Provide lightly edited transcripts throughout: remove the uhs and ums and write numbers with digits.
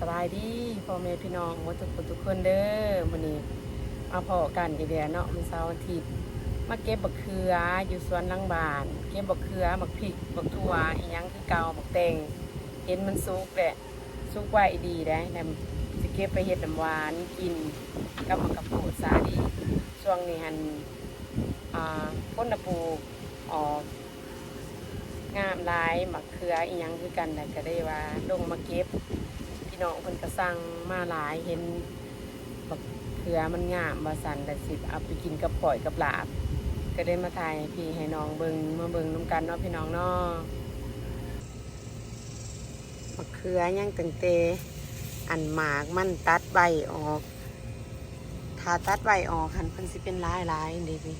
สบายดีพ่อแม่พี่น้องหมดทุกคนเด้อมื้อนี้มาพอกันอีกแล้วเนาะมื้อเช้าร์อาทิตย์มาเก็บบักเขืออยู่สวนหลังบ้านเก็บบักเขือบักพริกบักถั่วอีหยังคือเก่าบักแตงเห็นมันสุกแหละสุกไว้ดีได้แล้วสิเก็บไปเฮ็ดน้ำหวานกินกับมะกะโพดซาดีช่วงนี้หันพ้นน่ะปลูกออกงามหลายบักเขืออีหยังคือกันแต่ก็ได้ว่าลงมาเก็บ พี่น้องเพิ่นก็สั่งมาหลายเห็นบักเขือมันงามบ่สั่นแต่สิเอาไปกินกับก๋อยกับลาบก็ได้มาถ่ายให้พี่ให้น้องเบิ่งมาเบิ่งนำกันเนาะพี่น้องเนาะบักเขือยังตั้งแต่อันหมากมันตัดใบออกถ้าตัดใบออกหันเพิ่นสิเป็นหลายๆนี่พี่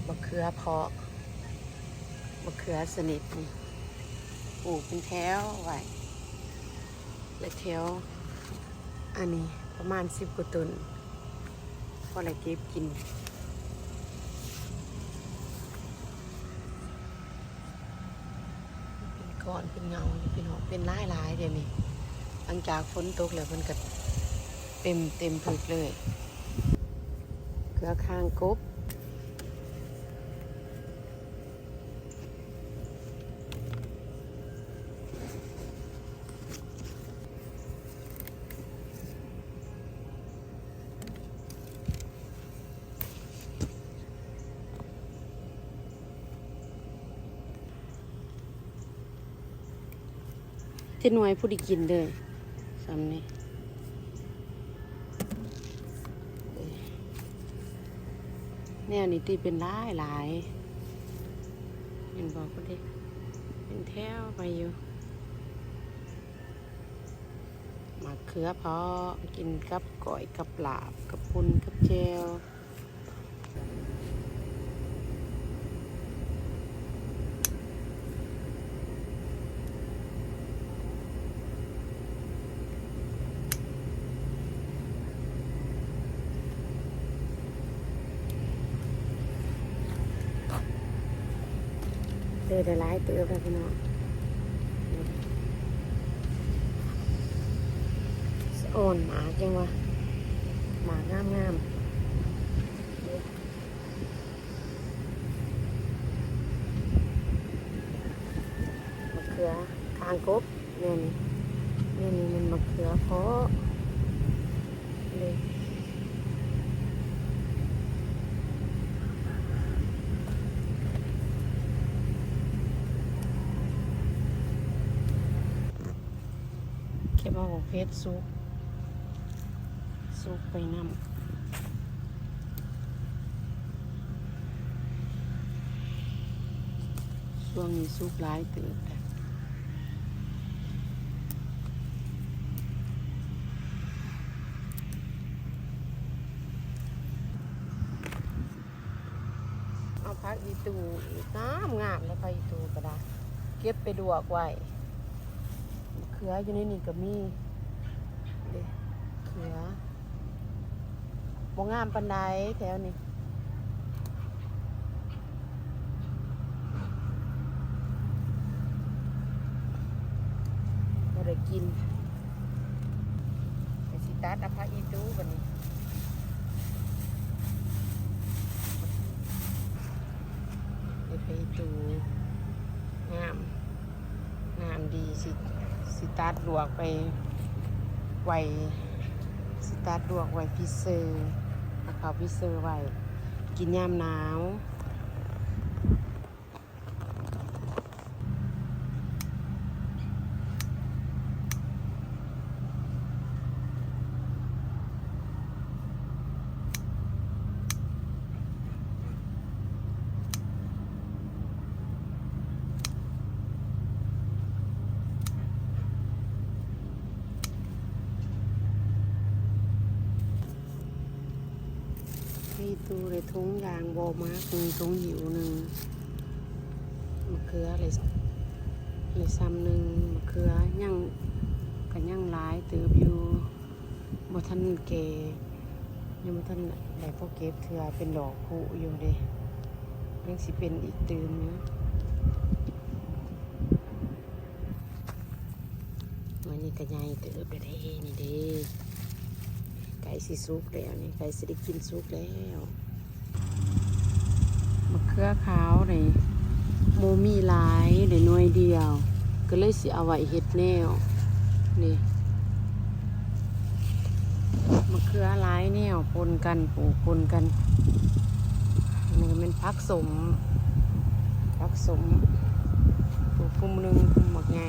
บักเขือเพาะบักเขือสนิทนี่ปลูกเป็นแถวไว้และแถวอันนี้ประมาณ10 กว่าต้นพอได้เก็บกินเป็นก้อนเป็นเงาเป็นหอกเป็นลายเดี๋ยวนี้หลังจากฝนตกแล้วมันก็เต็มพืชเลยเกลือคางกบเจ้าหน่วยผู้ดีกินเลยซ้ำนี่แนวนี้ตีเป็นหลายเห็นบอกก็ได้เป็นแถวไปอยู่มะเขือเพาะกินกับก๋อยกับลาบกับปุ้นกับแจวเจอได้หลายเติบแล้วพี่น้องสะอ่อนหมากยังวะหมากงามมมะเขือคางกบเนี่ยนี่มันมะเขือเพาะเลยเก็บเอาของเพชรซุกไปน้ำช่วงนี้ซุกหลายเติบแต่เอาพักอีตูอีกงามแล้วพักอีตูก็ได้เก็บไปดวกไว้เขืออยู่ในนี่ก็มีเด้เขือบ่งามปานใดแถวนี้บ่ได้กินไปสิตัดเอาพักอีตูบัดนี้ไปอีตูงามดีสิตัดลวกไปไว้สิตัดลวกไว้พิเซอร์เอาเข้าพิเซอร์ไว้กินยามหนาวให้ตูเลยทุงยางโบมากทุงหิวหนึ่งมะเขือเลยซ้ำหนึ่งมะเขือยังกันยังหลายเติบอยู่บ่ทันเกยังบ่ทันได้พวกเก็บเถื่อเป็นดอกผุอยู่เด้ยังสิเป็นอีกตื่มอยู่วันนี้ นี่ก็ใหญ่เติบได้นี่เด้ไก่สิสุกแล้วนี่ไก่สิได้กินสุกแล้วมะเขือขาวนี่โมมีหลายได้หน่วยเดียวก็เลยสิเอาไว้เฮ็ดแนวนี่มะเขือหลายแนวปนกันปลูกปนกันนี่มันผักสมปลูกพุ่มหนึ่งพุ่มหมักไง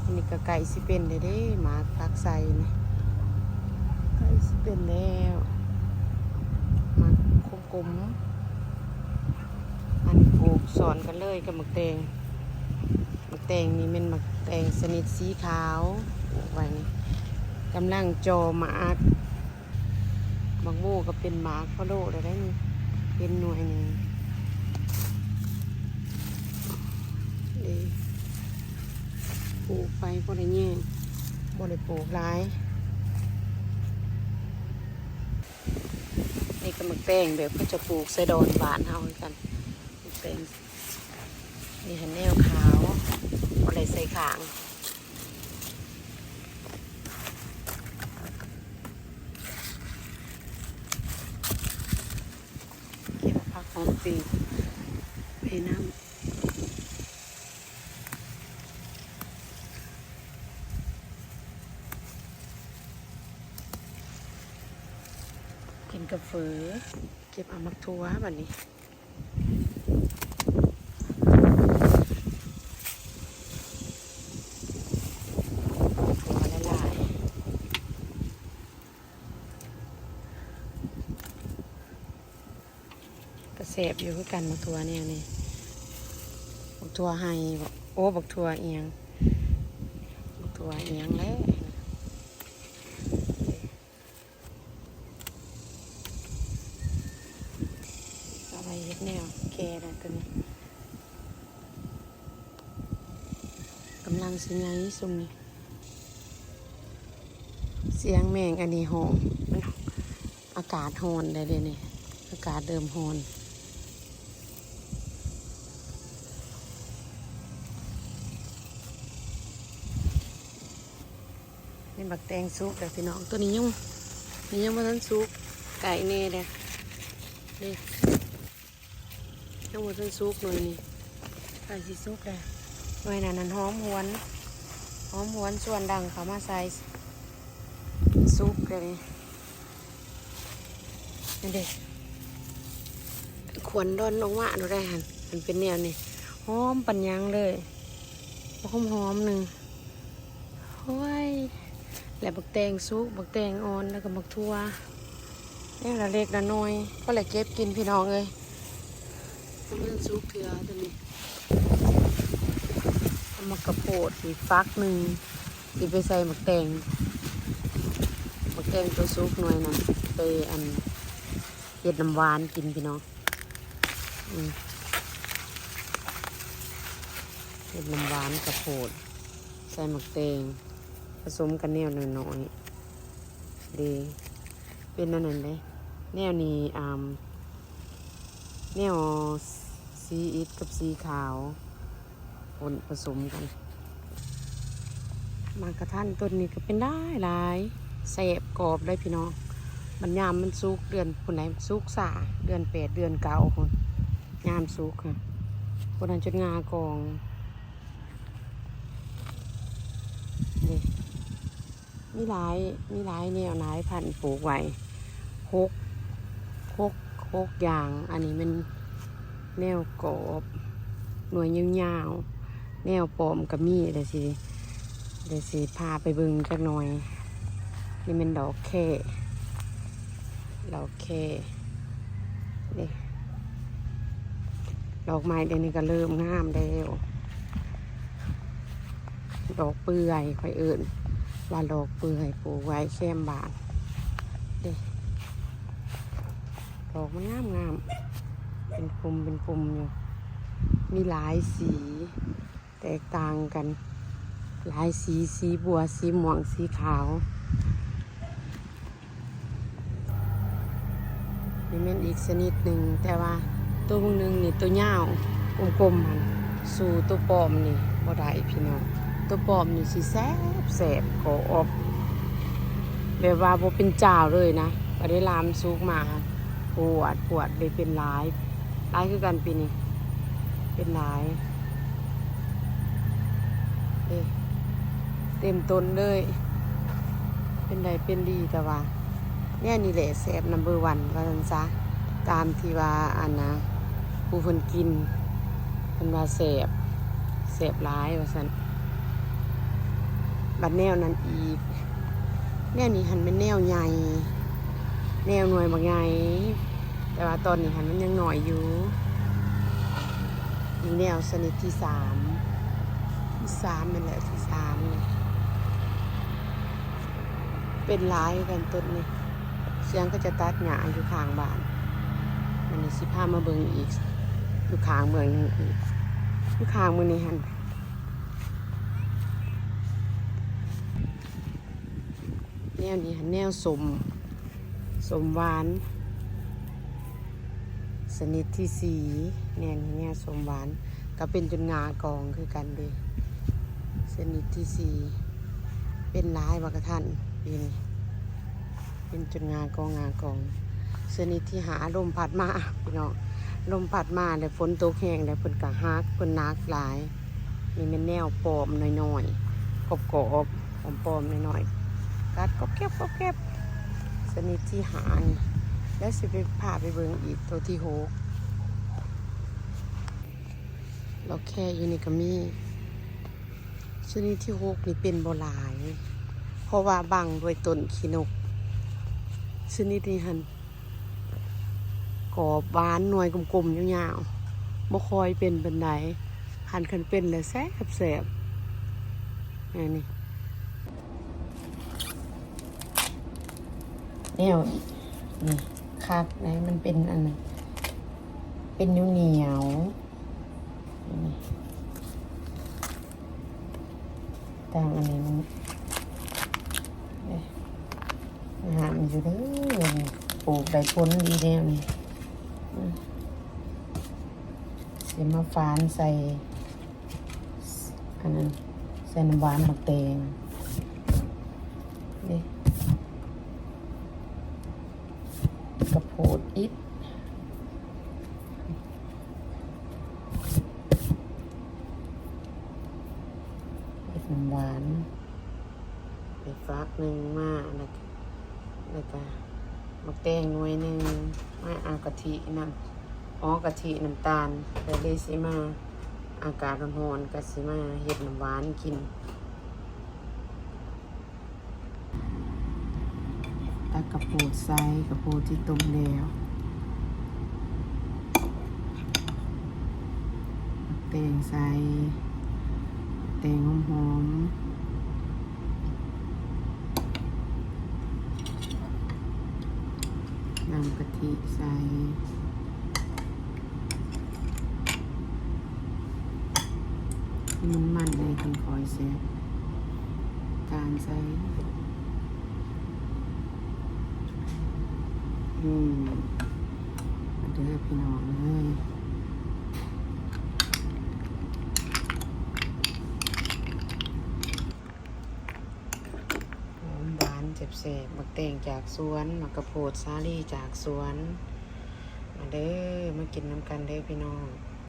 อันนี้ก็ไก่สิเป็นได้หมาตักใส่นี่ไก่สิเป็นแล้วหมักกลมๆอันปลูกสอนกันเลยกับหมักแตงนี่เป็นหมักแตงชนิดสีขาวปลูกไว้นี่กำลังจอหมากบางโม่ก็เป็นหมากพะโล้ได้นี่เป็นหน่วยหนึ่งปลูกไปบ่ได้แย่งบ่ได้ปลูกหลายนี่ก็หมักแตงแบบก็จะปลูกใส่ดอนบานเฮากันหมักแตงนี่หันแนวขาวบ่ได้ใส่ขางเก็บผักหอมปีไปน้ำกินกาแฟเก็บเอามักทั่วแบบนี้ทั่วละลายกระเสบอยู่คือกันมักทั่วเนี่ยนี่มักทั่วให้โอ้บักทั่วเอียงบักทั่วเอียงแล้วเฮ็ดแนวแก่แล้วตัวนี้กำลังสิไงซุ่มนี่เสียงแมงอันนี้หอมมันอากาศร้อนเลยเดี๋ยวนี้อากาศเดิมร้อนนี่บักแตงซุกแต่พี่น้องตัวนี้ยังไม่ทันซุกไก่เน่เลยนี่ยังไม่ทันซุกเลยนี่ไก่สิซุกเลยหน่วยนั้นหอมหวนส่วนดังเขามาใส่ซุปเลยนี่เด็กขวนดอนลงว่าดูได้หันมันเป็นแนวนี่หอมปัญญังเลยหอมหนึ่งโอ้ยแล้วบักแตงซุปบักแตงอ่อนแล้วก็บักทั่วนี่ละเล็กละน้อยก็เลยเก็บกินพี่น้องเลยมันซุปเถื่อตัวนี้มากระโปดอีกฟักหนึ่งที่ไปใส่หมักแตงตัวซุกหน่วยนะไปอันเห็ดน้ำหวานกินพี่น้องเห็ดน้ำหวานกระโปดใส่หมักแตงผสมกันแนวน้อยๆดีเป็นนั่นนั่นเลยแนวนี้แนวสีอิฐกับสีขาวผสมกันมากระทันต้นนี้ก็เป็นได้หลายแสบกรอบได้พี่น้องมันยามมันสุกเดือนคนไหนสุกสาเดือน8 เดือน9คนยามสุกค่ะคนนั้นจนงากองนี่มีหลายแนวหลายพันธุ์ปลูกไว้หกอย่างอันนี้มันแนวกรอบหน่วยยาวๆแนวปลอมกับมีเดี๋ยวสิพาไปเบิ่งจักหน่อยนี่เป็นดอกแค่นี่ดอกไม้เดี๋ยวนี้ก็เริ่มงามแล้วดอกเปื่อยค่อยเอิ้นว่าดอกเปื่อยปลูกไว้แคมบานเด้ดอกมันงามเป็นปุ่มอยู่มีหลายสีแตกต่างกันหลายสีบัวสีม่วงสีขาวนี่เป็นอีกชนิดหนึ่งแต่ว่าตัวนึงนี่ตัวยาวกลมๆมันสู่ตัวปลอมนี่บ่ได้พี่น้อง ตัวปลอมนี่สิแซ่บแซ่บกรอบแบบว่าบ่เป็นจ้าวเลยนะก็ได้ลามสุกมาปวดเลยเป็นหลายคือกันปีนี้เป็นหลายเต็มต้นเลยเป็นใดเป็นดีแต่ว่าเนี่ยนี่แหละแซ่บนัมเบอร์วันว่าซั่นซะตามที่ว่าอันนะผู้เพิ่นกินเพิ่นว่าแซ่บหลายว่าซั่นบัดแนวนั้นอีกแนวนี้หันเป็นแนวใหญ่แนวหน่วยบางใหญ่แต่ว่าตอนนี้หันมันยังหน่อยอยู่อีกแนวชนิดที่สามนั่นแหละที่สามนี่เป็นหลายกันต้นนี่เสียงก็จะตัดหญ้าอยู่ข้างบ้านมันนี่สิพามาเบิ่งอีกอยู่ข้างเมืองนึงอีกอยู่ข้างมือนี่หันแนวนี้หันแนวสมหวานชนิดที่สี่แนวสมหวานก็เป็นจนงากองคือกันเลยชนิดที่สี่เป็นหลายว่ากระทันเป็นจนงากองชนิดที่หาลมพัดมาพี่น้องลมพัดมาแล้วฝนตกแห้งแล้วเพิ่นก็ฮักเพิ่นนักหลายนี่เป็นแนวปอมน้อยๆกรอบปอมน้อยๆกัดก็แคบชนิดที่หาแล้วสิไปพาไปเบิ่งอีกตัวที่หกเราแค่อยู่ในกระมี่ชนิดที่หกนี่เป็นโบหลายเพราะว่าบังด้วยต้นขี้นกชนิดนี้หันกรอบหวานหน่วยกลมๆยาวๆบ่คอยเป็นบันไดหันคันเป็นแล้วแซ่บนี่แนวนี่คักไหนมันเป็นอันนั้นเป็นเหนียวต่างอันนี้มันหามอยู่เด้อปลูกได้ผลดีแน่นี่เสียมาฟานใส่อันนั้นใส่น้ำหวานบักแตงนี่กระโพดอิดน้ำหวานไปฟักหนึ่งมาแล้วก็มะแตงหน่วยหนึ่งมาเอากะทิน้ำกะทิน้ำตาลแต่เลยสิมาอากาศร้อนๆก็สิมาเฮ็ดน้ำหวานกินตักกระโพดใส่กระโพดที่ต้มแล้วมะแตงใส่แตงหอมน้ำกะทิใส่ที่มันเลยคันคอยเสียการใส่มาเด้อพี่น้องเลยแซ่บมักแตงจากสวนมักกระโพดสาลี่จากสวนมาเด้อมากินน้ำกันเด้อพี่น้อง